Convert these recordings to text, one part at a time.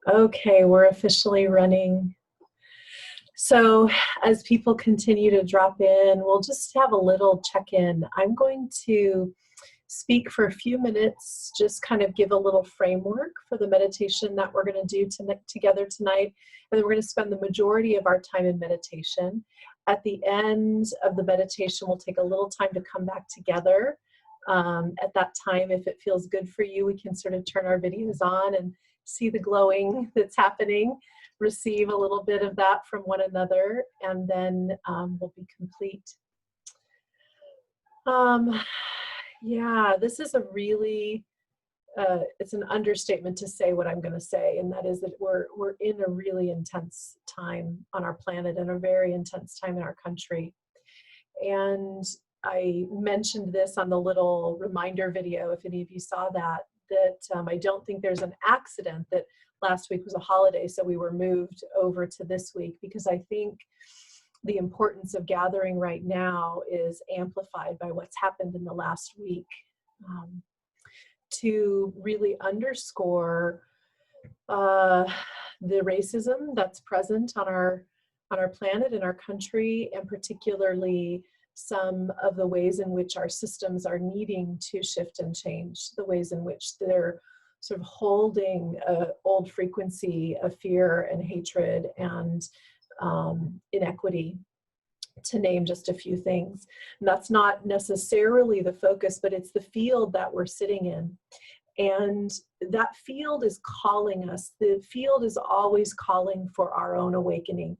Okay, we're officially running. So as people continue to drop in, we'll just have a little check-in. I'm going to speak for a few minutes, just kind of give a little framework for the meditation that we're going to do together tonight. And then we're going to spend the majority of our time in meditation. At the end of the meditation, we'll take a little time to come back together. At that time, if it feels good for you, we can sort of turn our videos on and see the glowing that's happening, receive a little bit of that from one another, and then we'll be complete. Yeah, this is a really, it's an understatement to say what I'm going to say, and that is that we're in a really intense time on our planet and a very intense time in our country. And I mentioned this on the little reminder video, if any of you saw that I don't think there's an accident that last week was a holiday, so we were moved over to this week, because I think the importance of gathering right now is amplified by what's happened in the last week, to really underscore the racism that's present on our planet, in our country, and particularly some of the ways in which our systems are needing to shift and change, the ways in which they're sort of holding an old frequency of fear and hatred and inequity, to name just a few things. And that's not necessarily the focus, but it's the field that we're sitting in. And that field is calling us. The field is always calling for our own awakening.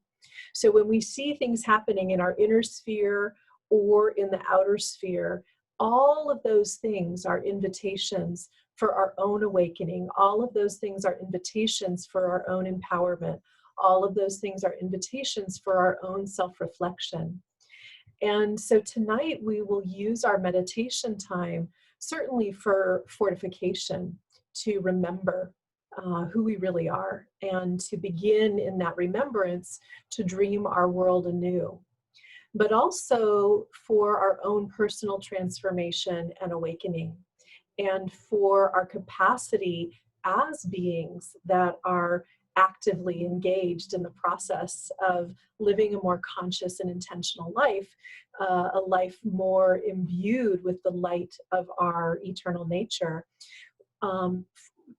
So when we see things happening in our inner sphere or in the outer sphere, all of those things are invitations for our own awakening. All of those things are invitations for our own empowerment. All of those things are invitations for our own self-reflection. And so tonight we will use our meditation time, certainly for fortification, to remember who we really are, and to begin in that remembrance to dream our world anew, but also for our own personal transformation and awakening, and for our capacity as beings that are actively engaged in the process of living a more conscious and intentional life, a life more imbued with the light of our eternal nature,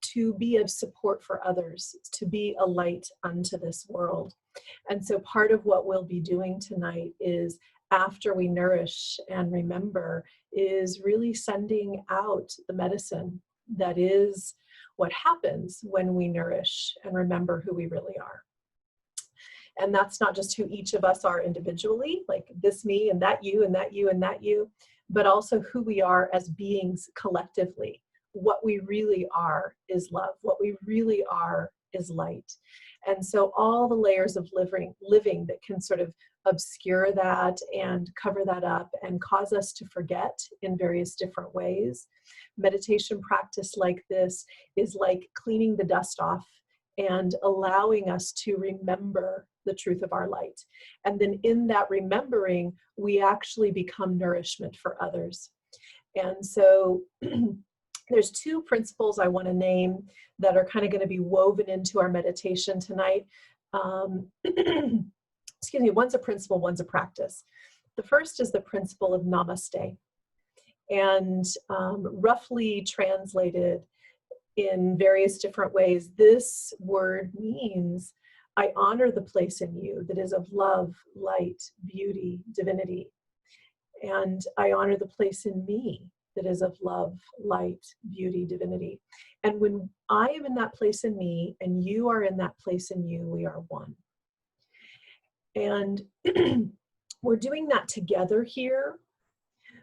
to be of support for others, to be a light unto this world. And so part of what we'll be doing tonight is, after we nourish and remember, is really sending out the medicine that is what happens when we nourish and remember who we really are. And that's not just who each of us are individually, like this me and that you and that you and that you, but also who we are as beings collectively. What we really are is love. What we really are is light. And so all the layers of living that can sort of obscure that and cover that up and cause us to forget in various different ways. Meditation practice like this is like cleaning the dust off and allowing us to remember the truth of our light. And then in that remembering, we actually become nourishment for others. And so there's two principles I want to name that are kind of going to be woven into our meditation tonight. Excuse me, one's a principle, one's a practice. The first is the principle of Namaste. And roughly translated in various different ways, this word means, I honor the place in you that is of love, light, beauty, divinity. And I honor the place in me that is of love, light, beauty, divinity. And when I am in that place in me and you are in that place in you, we are one. And we're doing that together here,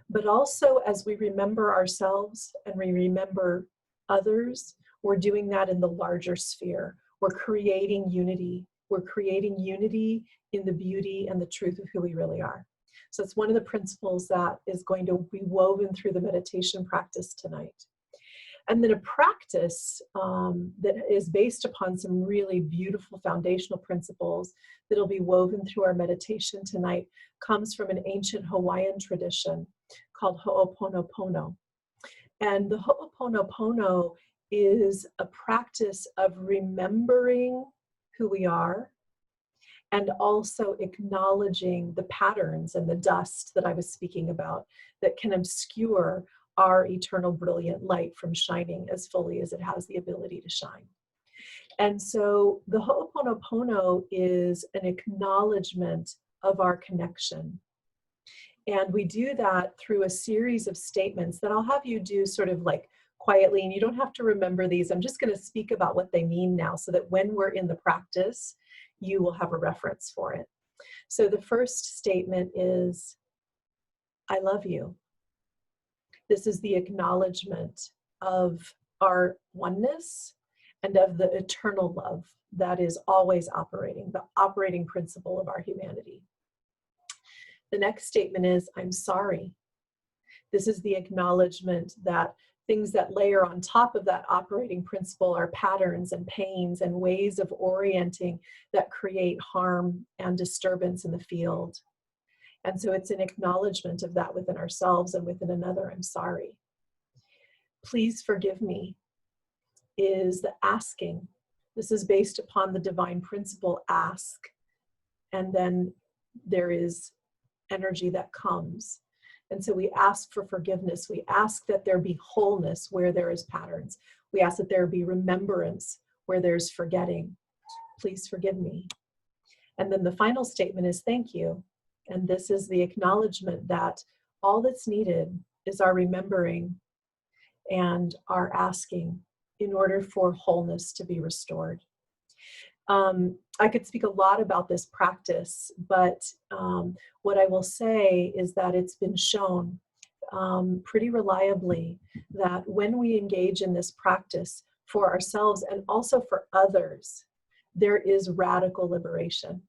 but also as we remember ourselves and we remember others, we're doing that in the larger sphere. We're creating unity. We're creating unity in the beauty and the truth of who we really are. So it's one of the principles that is going to be woven through the meditation practice tonight. And then a practice that is based upon some really beautiful foundational principles that'll be woven through our meditation tonight comes from an ancient Hawaiian tradition called Ho'oponopono. And the Ho'oponopono is a practice of remembering who we are and also acknowledging the patterns and the dust that I was speaking about that can obscure our eternal brilliant light from shining as fully as it has the ability to shine. And so the Ho'oponopono is an acknowledgement of our connection. And we do that through a series of statements that I'll have you do sort of like quietly, and you don't have to remember these. I'm just going to speak about what they mean now so that when we're in the practice, you will have a reference for it. So the first statement is, I love you. This is the acknowledgement of our oneness and of the eternal love that is always operating, the operating principle of our humanity. The next statement is, I'm sorry. This is the acknowledgement that things that layer on top of that operating principle are patterns and pains and ways of orienting that create harm and disturbance in the field. And so it's an acknowledgement of that within ourselves and within another. I'm sorry. Please forgive me is the asking. This is based upon the divine principle, ask. And then there is energy that comes. And so we ask for forgiveness. We ask that there be wholeness where there is patterns. We ask that there be remembrance where there's forgetting. Please forgive me. And then the final statement is thank you. And this is the acknowledgement that all that's needed is our remembering and our asking in order for wholeness to be restored. I could speak a lot about this practice, but what I will say is that it's been shown pretty reliably that when we engage in this practice for ourselves and also for others, there is radical liberation.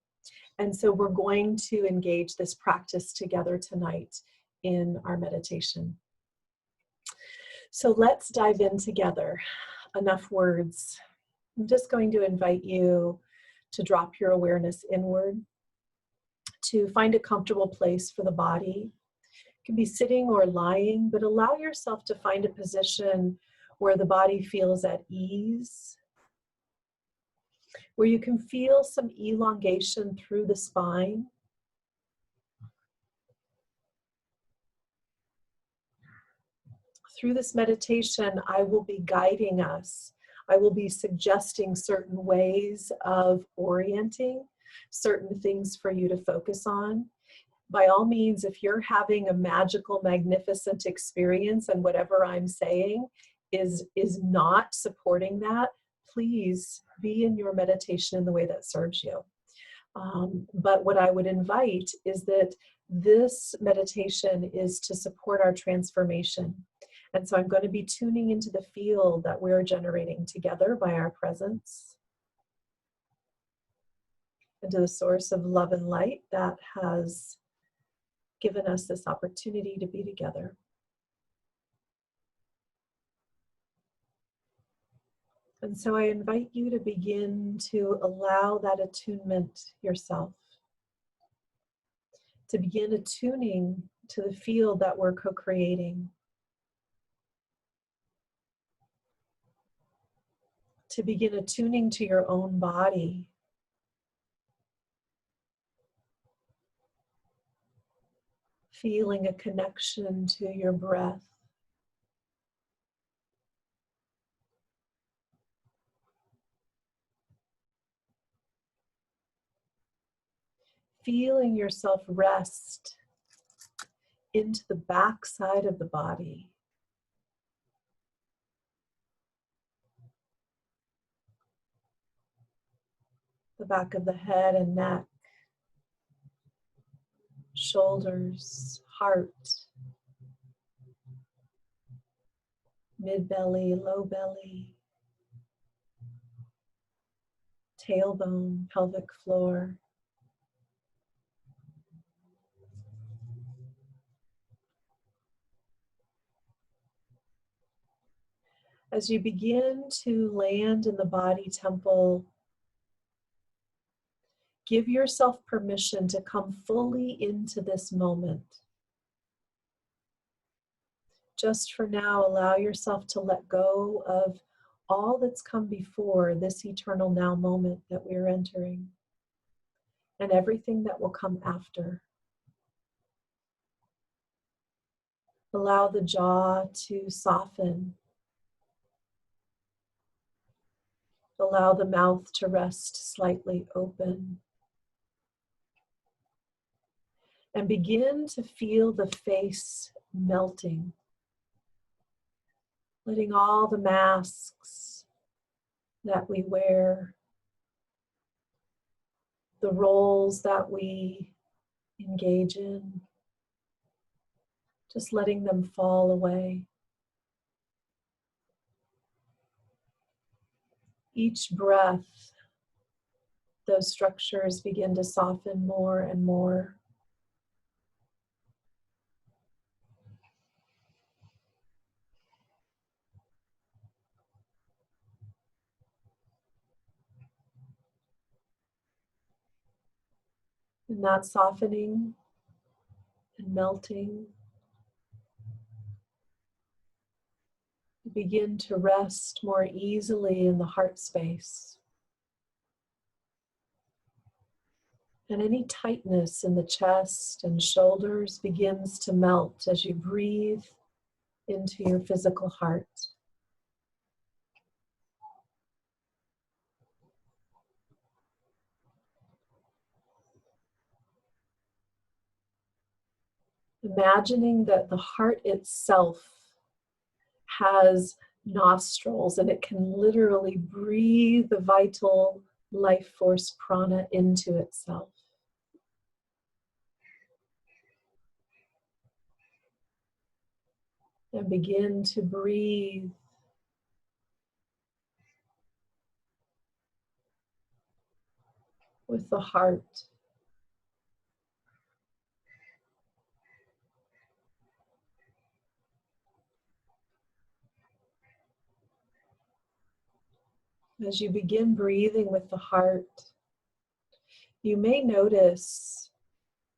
And so we're going to engage this practice together tonight in our meditation. So let's dive in together. Enough words. I'm just going to invite you to drop your awareness inward, to find a comfortable place for the body. It can be sitting or lying, but allow yourself to find a position where the body feels at ease, where you can feel some elongation through the spine. Through this meditation, I will be guiding us. I will be suggesting certain ways of orienting, certain things for you to focus on. By all means, if you're having a magical, magnificent experience and whatever I'm saying is not supporting that, please be in your meditation in the way that serves you. But what I would invite is that this meditation is to support our transformation. And so I'm going to be tuning into the field that we're generating together by our presence, into the source of love and light that has given us this opportunity to be together. And so I invite you to begin to allow that attunement yourself, to begin attuning to the field that we're co-creating, to begin attuning to your own body, feeling a connection to your breath, feeling yourself rest into the back side of the body, the back of the head and neck, shoulders, heart, mid-belly, low belly, tailbone, pelvic floor. As you begin to land in the body temple, give yourself permission to come fully into this moment. Just for now, allow yourself to let go of all that's come before this eternal now moment that we're entering, and everything that will come after. Allow the jaw to soften. Allow the mouth to rest slightly open. And begin to feel the face melting. Letting all the masks that we wear, the roles that we engage in, just letting them fall away. Each breath, those structures begin to soften more and more. And that softening and melting, begin to rest more easily in the heart space. And any tightness in the chest and shoulders begins to melt as you breathe into your physical heart. Imagining that the heart itself has nostrils and it can literally breathe the vital life force prana into itself. And begin to breathe with the heart. As you begin breathing with the heart, you may notice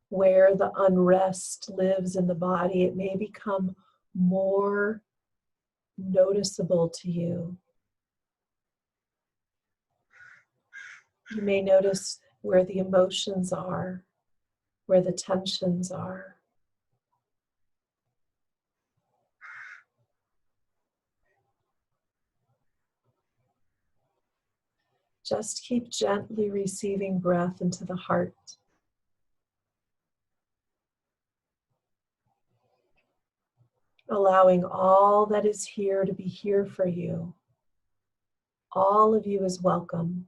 where the unrest lives in the body. It may become more noticeable to you. You may notice where the emotions are, where the tensions are. Just keep gently receiving breath into the heart. Allowing all that is here to be here for you. All of you is welcome.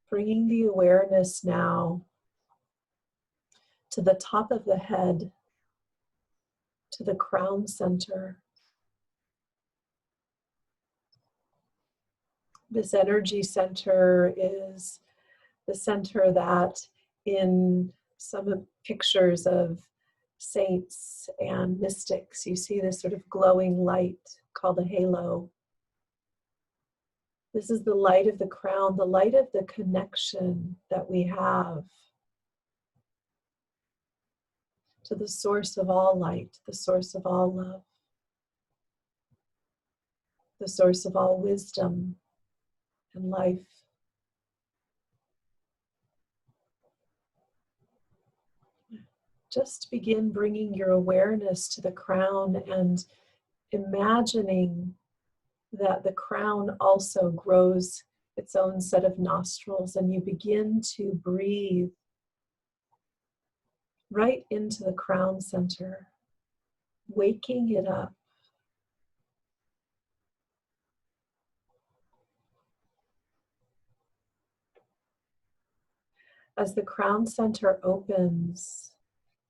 Bringing the awareness now to the top of the head, to the crown center. This energy center is the center that in some pictures of saints and mystics, you see this sort of glowing light called a halo. This is the light of the crown, the light of the connection that we have to the source of all light, the source of all love, the source of all wisdom and life. Just begin bringing your awareness to the crown and imagining that the crown also grows its own set of nostrils, and you begin to breathe right into the crown center, waking it up. As the crown center opens,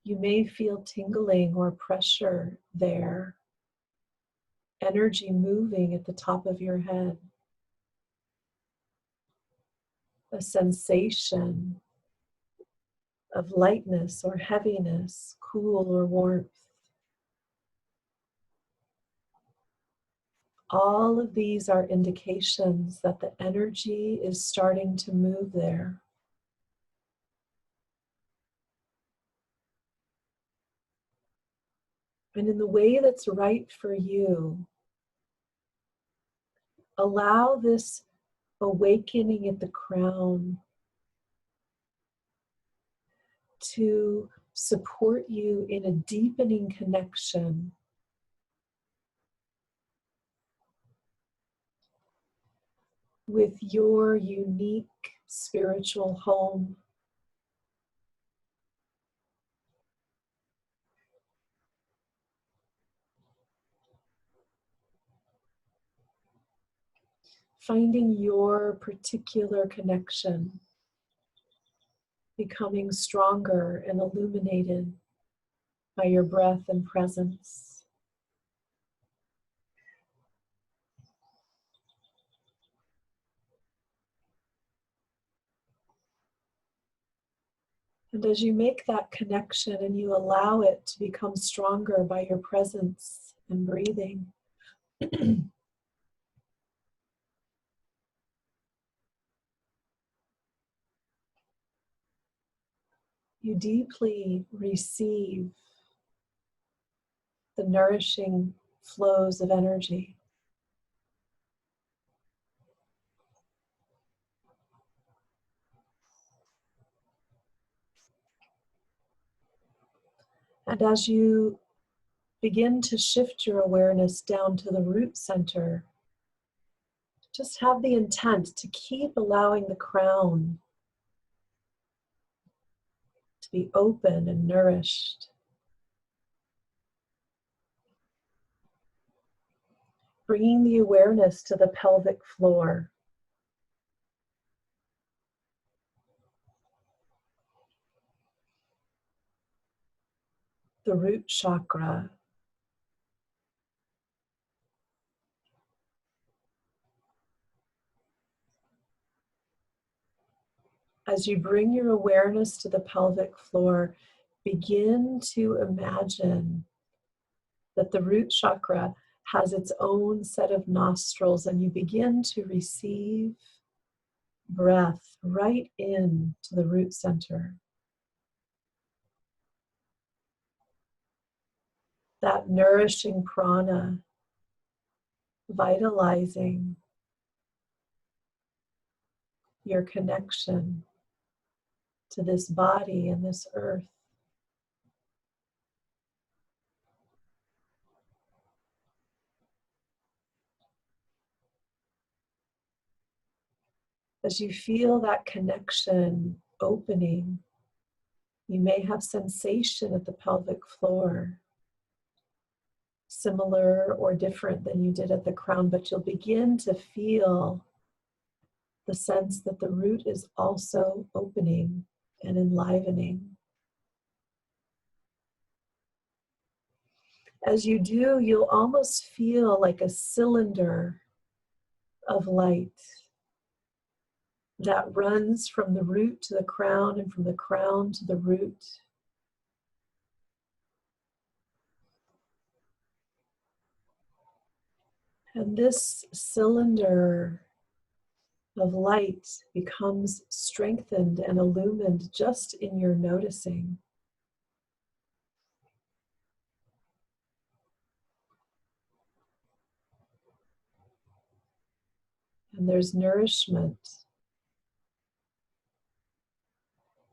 you may feel tingling or pressure there, energy moving at the top of your head, a sensation of lightness or heaviness, cool or warmth. All of these are indications that the energy is starting to move there. And in the way that's right for you, allow this awakening at the crown to support you in a deepening connection with your unique spiritual home. Finding your particular connection, becoming stronger and illuminated by your breath and presence. And as you make that connection and you allow it to become stronger by your presence and breathing, you deeply receive the nourishing flows of energy. And as you begin to shift your awareness down to the root center, just have the intent to keep allowing the crown to be open and nourished. Bringing the awareness to the pelvic floor. The root chakra. As you bring your awareness to the pelvic floor, begin to imagine that the root chakra has its own set of nostrils, and you begin to receive breath right in to the root center. That nourishing prana, vitalizing your connection to this body and this earth. As you feel that connection opening, you may have sensation at the pelvic floor, similar or different than you did at the crown, but you'll begin to feel the sense that the root is also opening and enlivening. As you do, you'll almost feel like a cylinder of light that runs from the root to the crown and from the crown to the root. And this cylinder of light becomes strengthened and illumined just in your noticing. And there's nourishment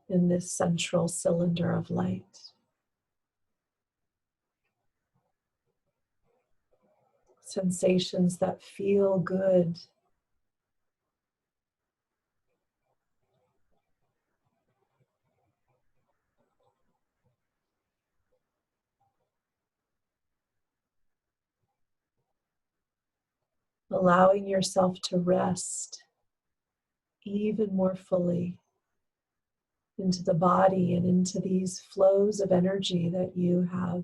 in this central cylinder of light. Sensations that feel good. Allowing yourself to rest even more fully into the body and into these flows of energy that you have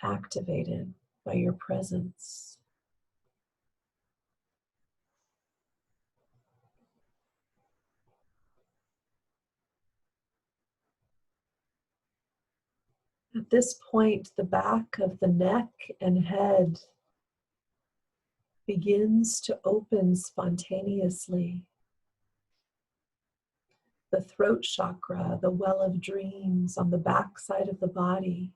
activated by your presence. At this point, the back of the neck and head begins to open spontaneously. The throat chakra, the well of dreams on the back side of the body,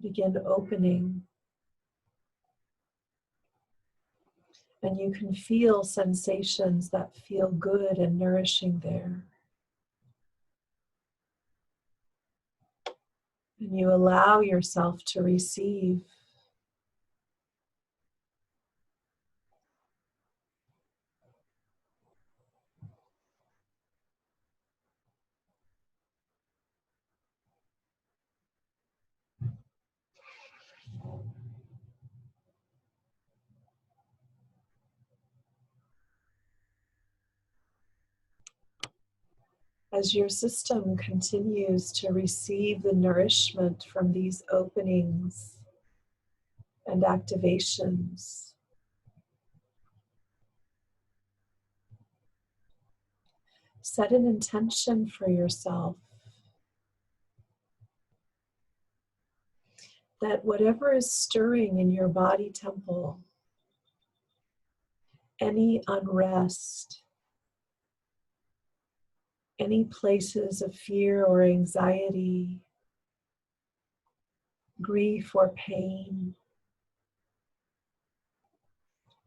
begin opening. And you can feel sensations that feel good and nourishing there. And you allow yourself to receive. As your system continues to receive the nourishment from these openings and activations, set an intention for yourself that whatever is stirring in your body temple, any unrest, any places of fear or anxiety, grief or pain,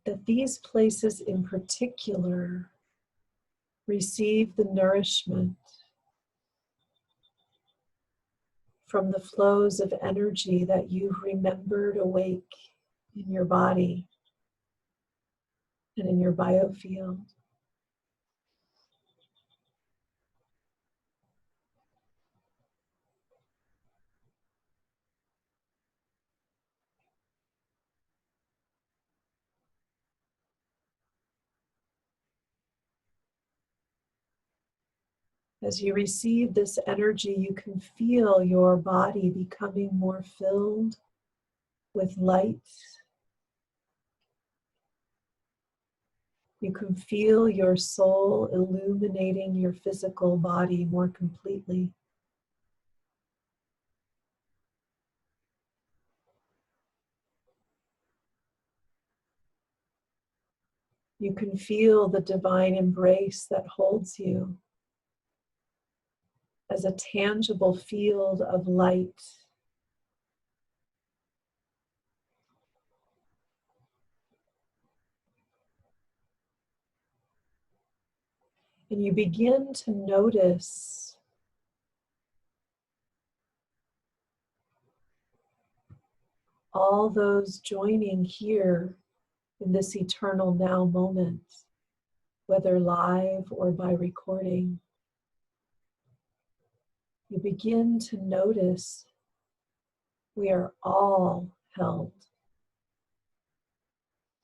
that these places in particular receive the nourishment from the flows of energy that you've remembered awake in your body and in your biofield. As you receive this energy, you can feel your body becoming more filled with light. You can feel your soul illuminating your physical body more completely. You can feel the divine embrace that holds you as a tangible field of light. And you begin to notice all those joining here in this eternal now moment, whether live or by recording. You begin to notice we are all held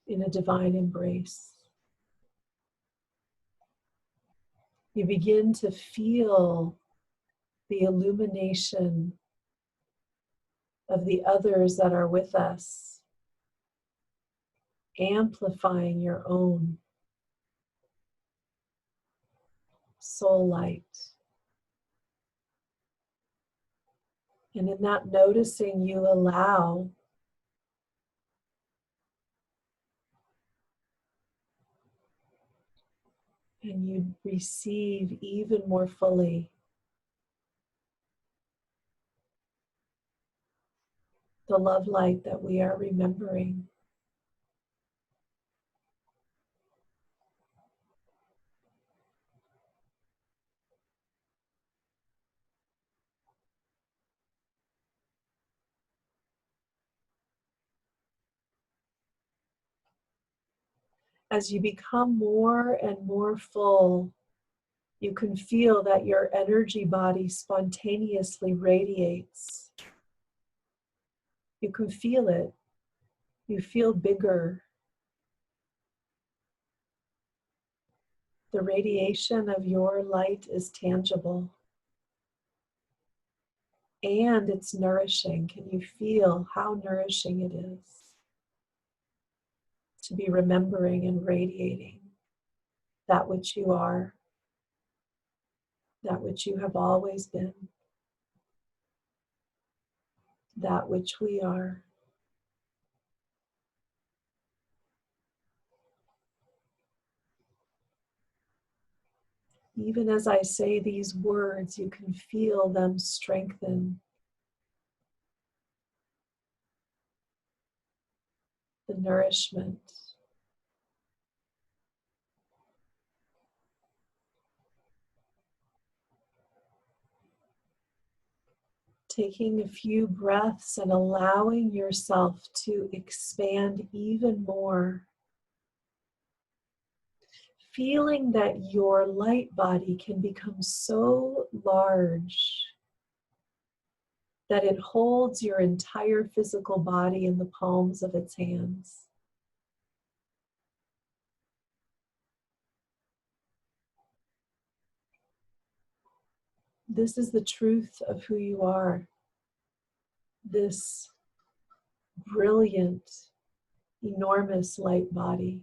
in a divine embrace. You begin to feel the illumination of the others that are with us, amplifying your own soul light. And in that noticing, you allow and you receive even more fully the love light that we are remembering. As you become more and more full, you can feel that your energy body spontaneously radiates. You can feel it. You feel bigger. The radiation of your light is tangible. And it's nourishing. Can you feel how nourishing it is to be remembering and radiating that which you are, that which you have always been? that which we are. Even as I say these words, you can feel them strengthen the nourishment. Taking a few breaths and allowing yourself to expand even more. Feeling that your light body can become so large that it holds your entire physical body in the palms of its hands. This is the truth of who you are. This brilliant, enormous light body.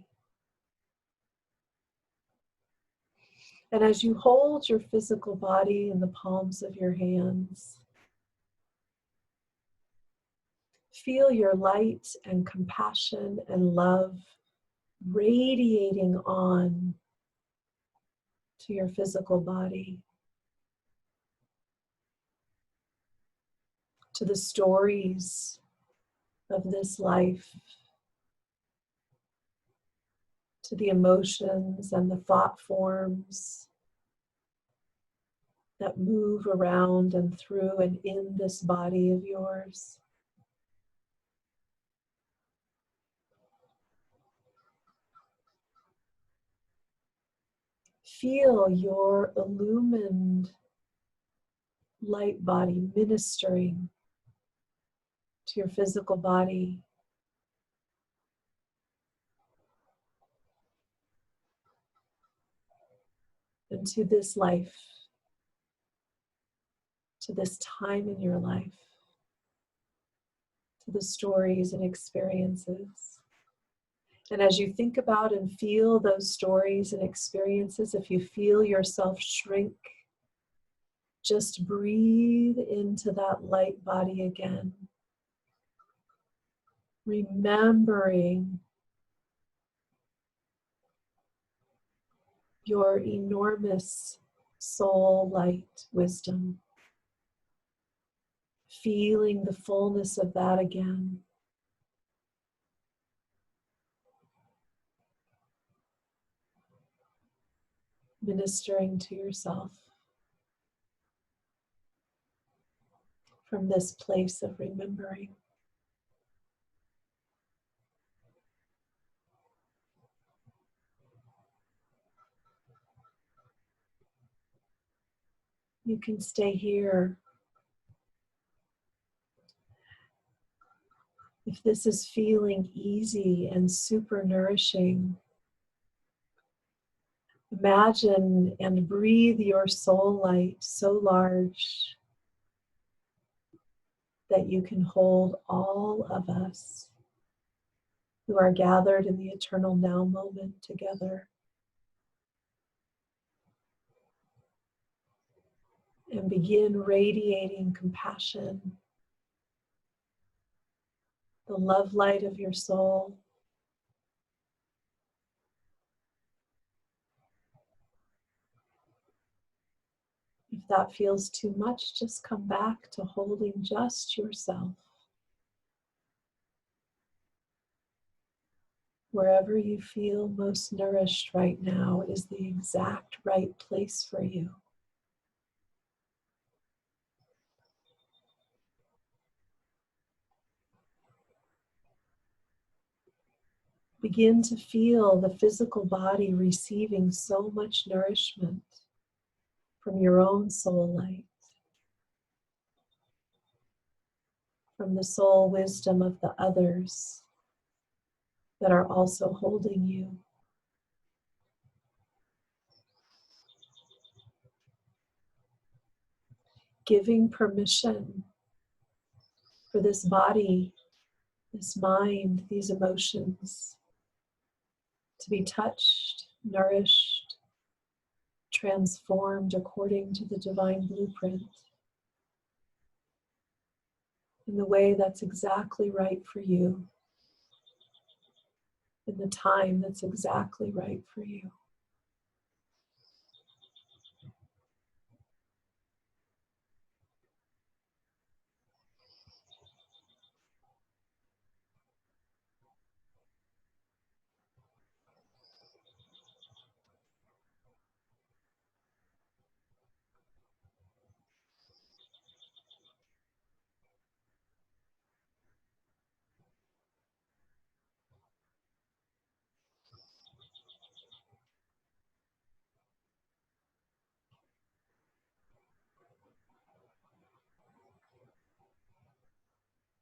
And as you hold your physical body in the palms of your hands, feel your light and compassion and love radiating on to your physical body, to the stories of this life, to the emotions and the thought forms that move around and through and in this body of yours. Feel your illumined light body ministering to your physical body, and to this life, to this time in your life, to the stories and experiences. And as you think about and feel those stories and experiences, if you feel yourself shrink, just breathe into that light body again, remembering your enormous soul light wisdom, feeling the fullness of that again. Ministering to yourself from this place of remembering. You can stay here. If this is feeling easy and super nourishing, imagine and breathe your soul light so large that you can hold all of us who are gathered in the eternal now moment together. And begin radiating compassion, the love light of your soul. If that feels too much, just come back to holding just yourself. Wherever you feel most nourished right now is the exact right place for you. Begin to feel the physical body receiving so much nourishment from your own soul light, from the soul wisdom of the others that are also holding you. Giving permission for this body, this mind, these emotions to be touched, nourished, transformed according to the divine blueprint. in the way that's exactly right for you, in the time that's exactly right for you.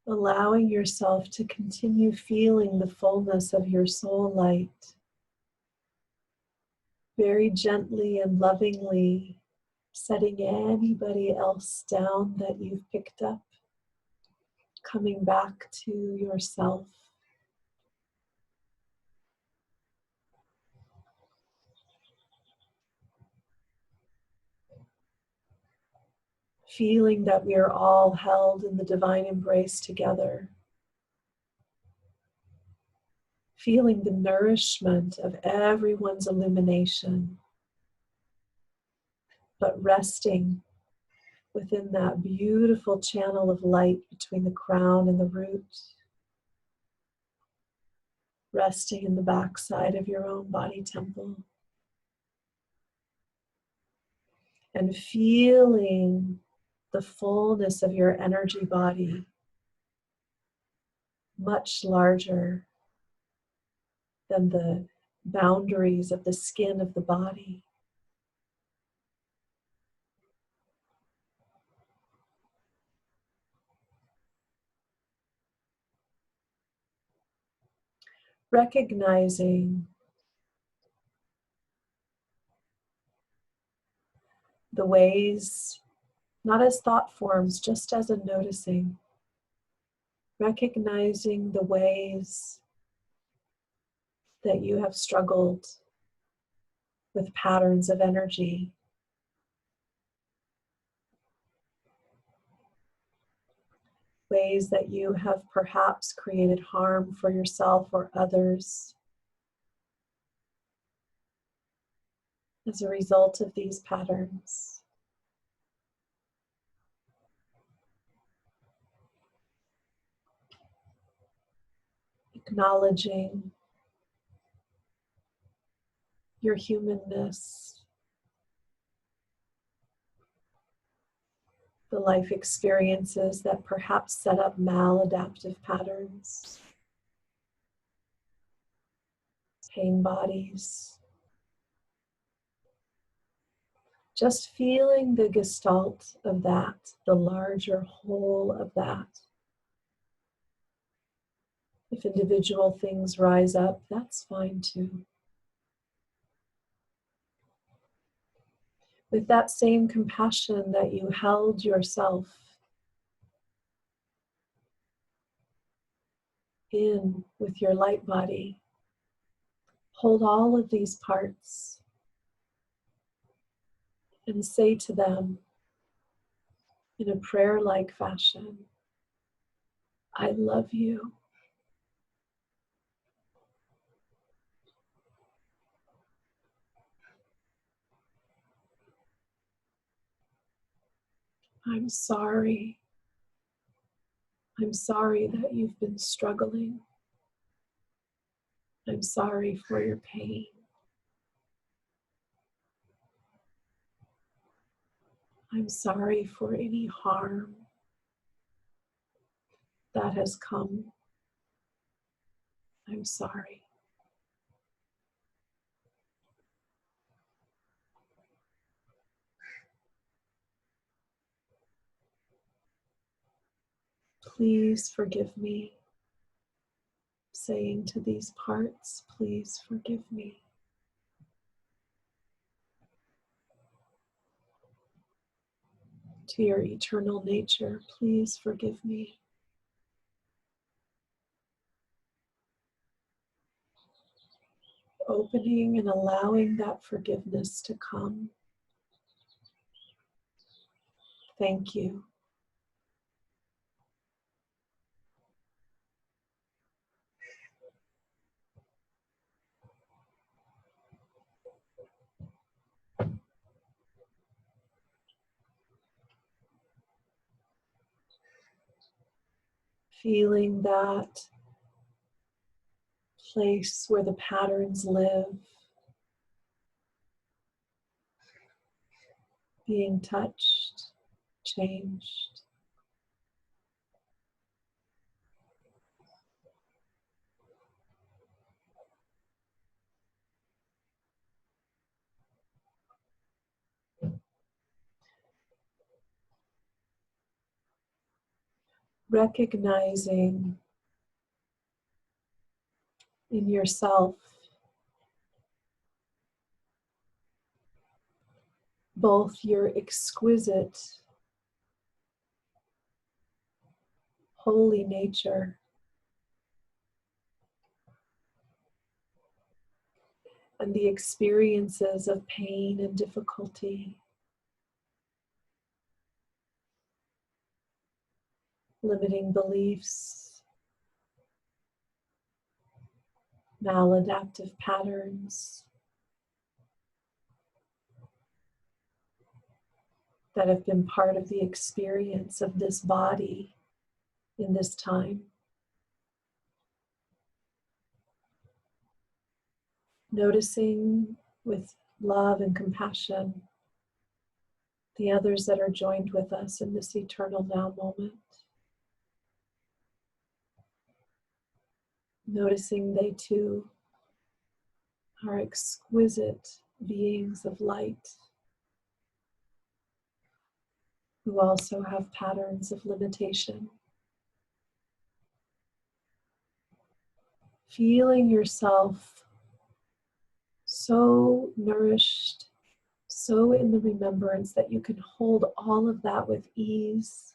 Allowing yourself to continue feeling the fullness of your soul light, very gently and lovingly setting anybody else down that you've picked up, coming back to yourself. Feeling that we are all held in the divine embrace together. Feeling the nourishment of everyone's illumination, but resting within that beautiful channel of light between the crown and the root. Resting in the backside of your own body temple. And feeling the fullness of your energy body, much larger than the boundaries of the skin of the body. Recognizing the ways, not as thought forms, just as a noticing. Recognizing the ways that you have struggled with patterns of energy. Ways that you have perhaps created harm for yourself or others as a result of these patterns. Acknowledging your humanness, the life experiences that perhaps set up maladaptive patterns, pain bodies. Just feeling the gestalt of that, the larger whole of that. If individual things rise up, that's fine too. With that same compassion that you held yourself in with your light body, hold all of these parts and say to them in a prayer-like fashion, I love you. I'm sorry. I'm sorry that you've been struggling. I'm sorry for your pain. I'm sorry for any harm that has come. I'm sorry. Please forgive me. Saying to these parts, please forgive me. To your eternal nature, please forgive me. Opening and allowing that forgiveness to come. Thank you. Feeling that place where the patterns live, being touched, changed. Recognizing in yourself both your exquisite, holy nature and the experiences of pain and difficulty, limiting beliefs, maladaptive patterns that have been part of the experience of this body in this time. Noticing with love and compassion the others that are joined with us in this eternal now moment. Noticing they too are exquisite beings of light who also have patterns of limitation. Feeling yourself so nourished, so in the remembrance that you can hold all of that with ease.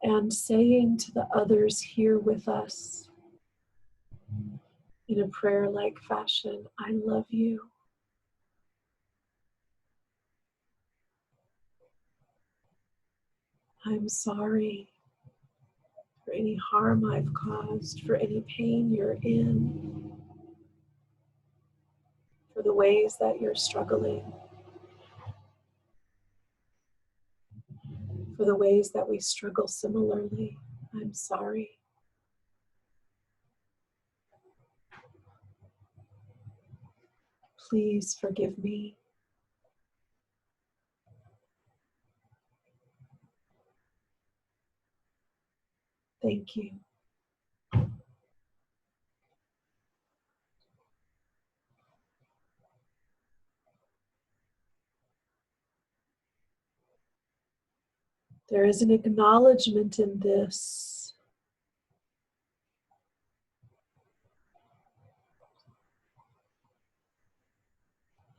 And saying to the others here with us in a prayer-like fashion, I love you. I'm sorry for any harm I've caused, for any pain you're in, for the ways that you're struggling, for the ways that we struggle similarly. I'm sorry. Please forgive me. Thank you. There is an acknowledgement in this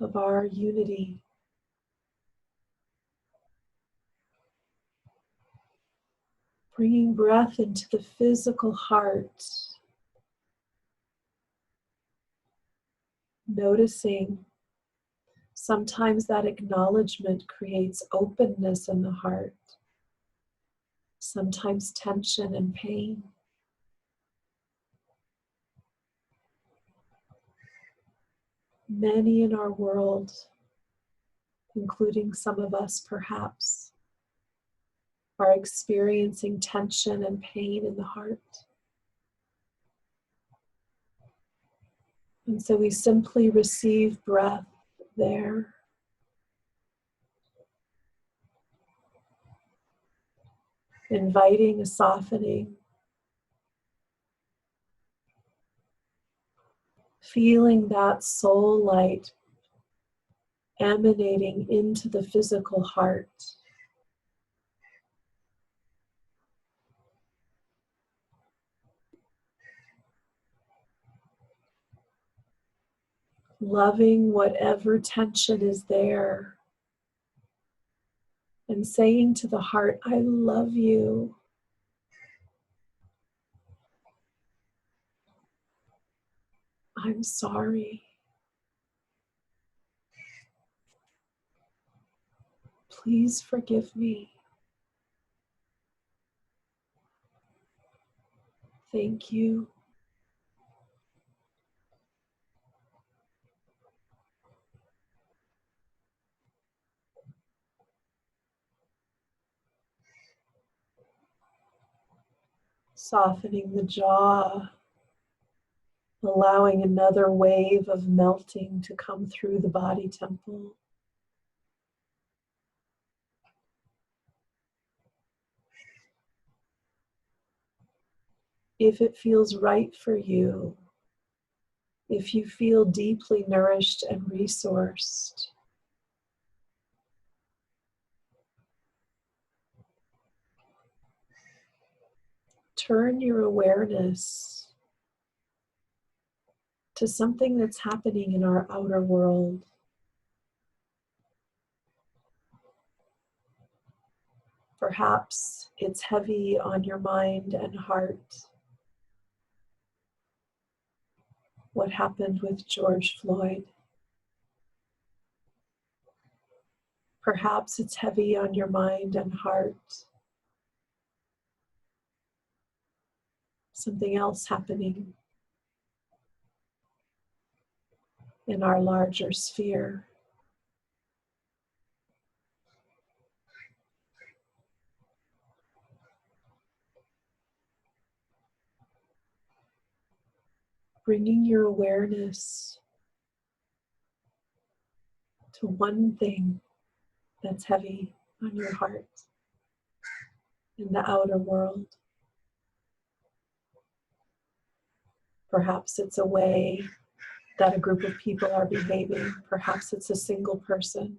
of our unity. Bringing breath into the physical heart. Noticing sometimes that acknowledgement creates openness in the heart. Sometimes tension and pain. Many in our world, including some of us perhaps, are experiencing tension and pain in the heart. And so we simply receive breath there. Inviting a softening. Feeling that soul light emanating into the physical heart. Loving whatever tension is there. And saying to the heart, I love you. I'm sorry. Please forgive me. Thank you. Softening the jaw, allowing another wave of melting to come through the body temple. If it feels right for you, if you feel deeply nourished and resourced, turn your awareness to something that's happening in our outer world. Perhaps it's heavy on your mind and heart. What happened with George Floyd? Perhaps it's heavy on your mind and heart. Something else happening in our larger sphere. Bringing your awareness to one thing that's heavy on your heart in the outer world. Perhaps it's a way that a group of people are behaving. Perhaps it's a single person.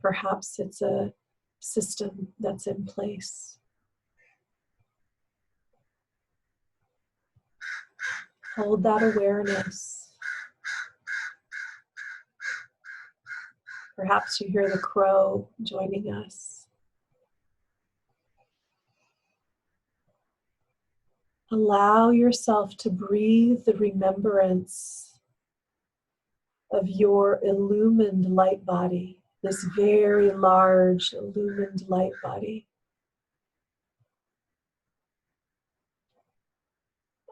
Perhaps it's a system that's in place. Hold that awareness. Perhaps you hear the crow joining us. Allow yourself to breathe the remembrance of your illumined light body, this very large illumined light body.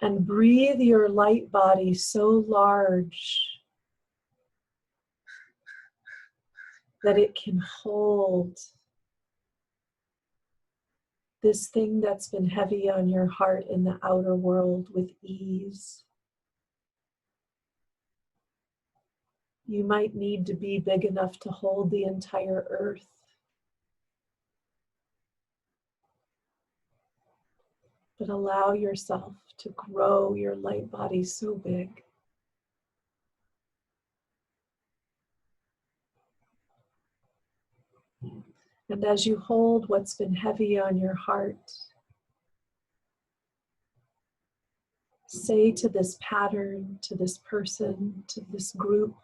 And breathe your light body so large that it can hold this thing that's been heavy on your heart in the outer world with ease. You might need to be big enough to hold the entire earth. But allow yourself to grow your light body so big. And as you hold what's been heavy on your heart, say to this pattern, to this person, to this group,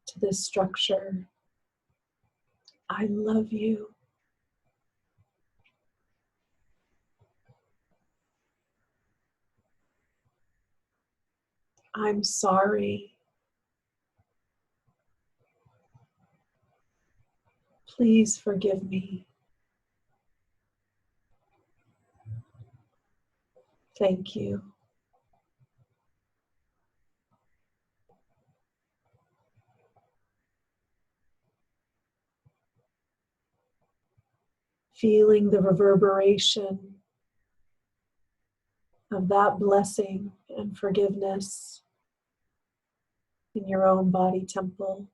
to this structure, I love you. I'm sorry. Please forgive me. Thank you. Feeling the reverberation of that blessing and forgiveness in your own body temple.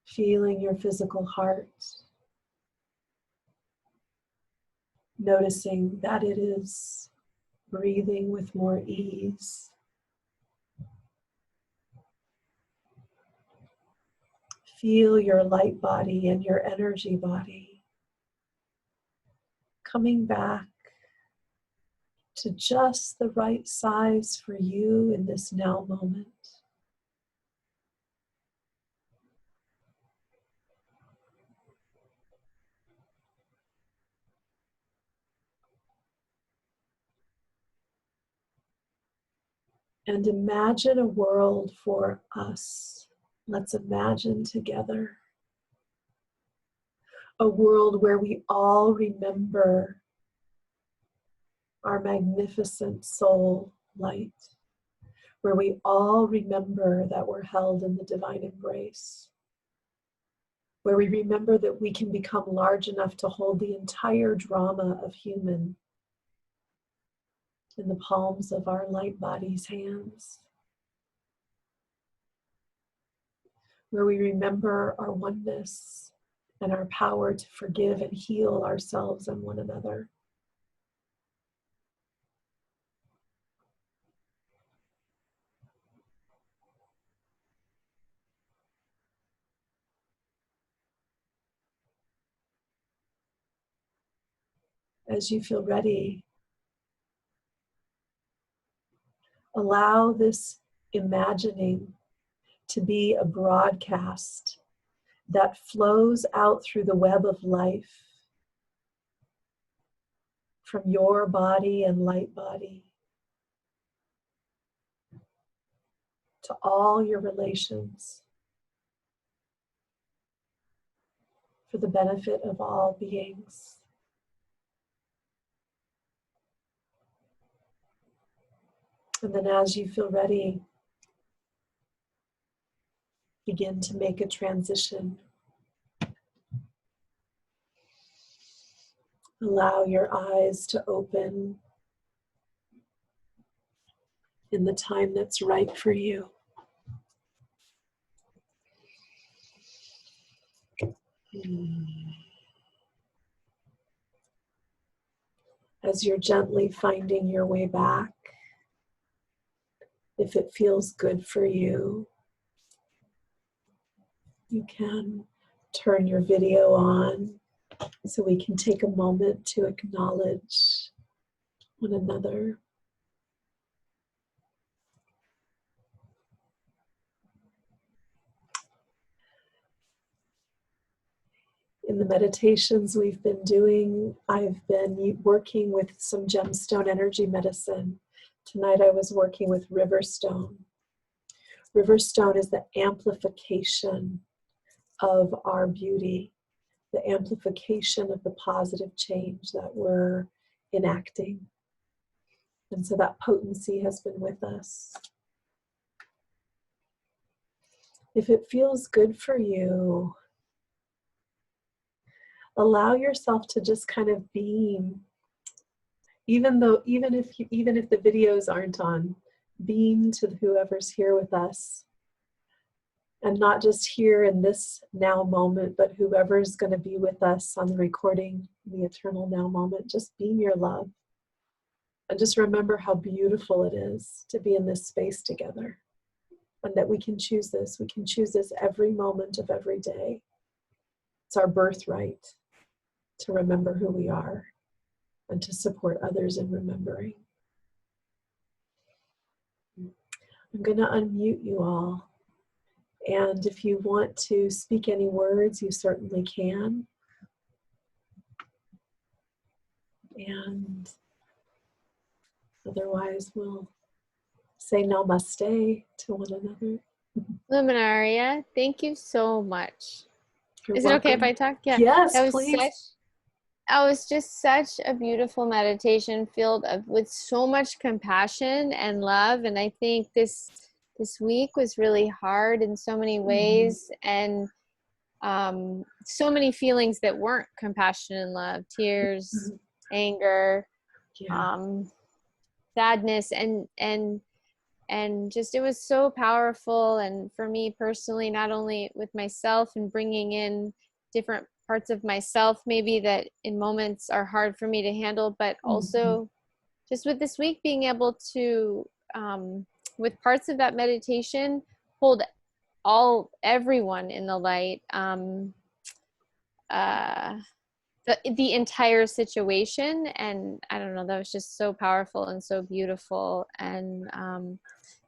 Feeling your physical heart. Noticing that it is breathing with more ease. Feel your light body and your energy body coming back to just the right size for you in this now moment. And imagine a world for us. Let's imagine together a world where we all remember our magnificent soul light, where we all remember that we're held in the divine embrace, where we remember that we can become large enough to hold the entire drama of human in the palms of our light body's hands, where we remember our oneness and our power to forgive and heal ourselves and one another. As you feel ready, allow this imagining to be a broadcast that flows out through the web of life from your body and light body to all your relations for the benefit of all beings. And then as you feel ready, begin to make a transition. Allow your eyes to open in the time that's right for you. As you're gently finding your way back, if it feels good for you, you can turn your video on so we can take a moment to acknowledge one another. In the meditations we've been doing, I've been working with some gemstone energy medicine. Tonight I was working with Riverstone. Riverstone is the amplification of our beauty, the amplification of the positive change that we're enacting. And so that potency has been with us. If it feels good for you, allow yourself to just kind of beam, even if the videos aren't on, beam to whoever's here with us. And not just here in this now moment, but whoever's going to be with us on the recording, the eternal now moment. Just beam your love. And just remember how beautiful it is to be in this space together. And that we can choose this. We can choose this every moment of every day. It's our birthright to remember who we are and to support others in remembering. I'm going to unmute you all. And if you want to speak any words, you certainly can. And otherwise, we'll say namaste to one another. Lumenaria, thank you so much. You're Is it okay if welcome. I talk? Yeah. Yes, That was please. That was just such a beautiful meditation filled with so much compassion and love. And I think this week was really hard in so many ways, and so many feelings that weren't compassion and love, tears, anger, sadness, and just it was so powerful. And for me personally, not only with myself and bringing in different parts of myself maybe that in moments are hard for me to handle, but also just with this week being able to with parts of that meditation hold everyone in the light, the entire situation. And I don't know, that was just so powerful and so beautiful. And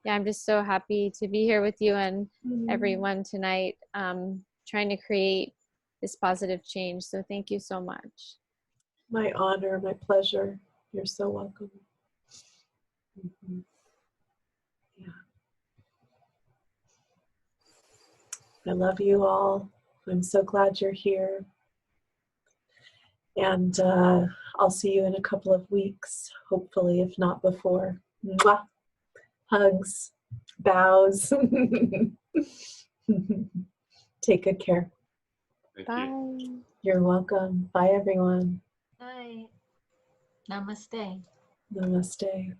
yeah, I'm just so happy to be here with you and everyone tonight, trying to create this positive change. So thank you so much. My honor, my pleasure. You're so welcome. Yeah. I love you all. I'm so glad you're here. And I'll see you in a couple of weeks, hopefully, if not before. Mwah. Hugs. Bows. Take good care. Thank Bye. you. You're welcome. Bye, everyone. Bye. Namaste. Namaste.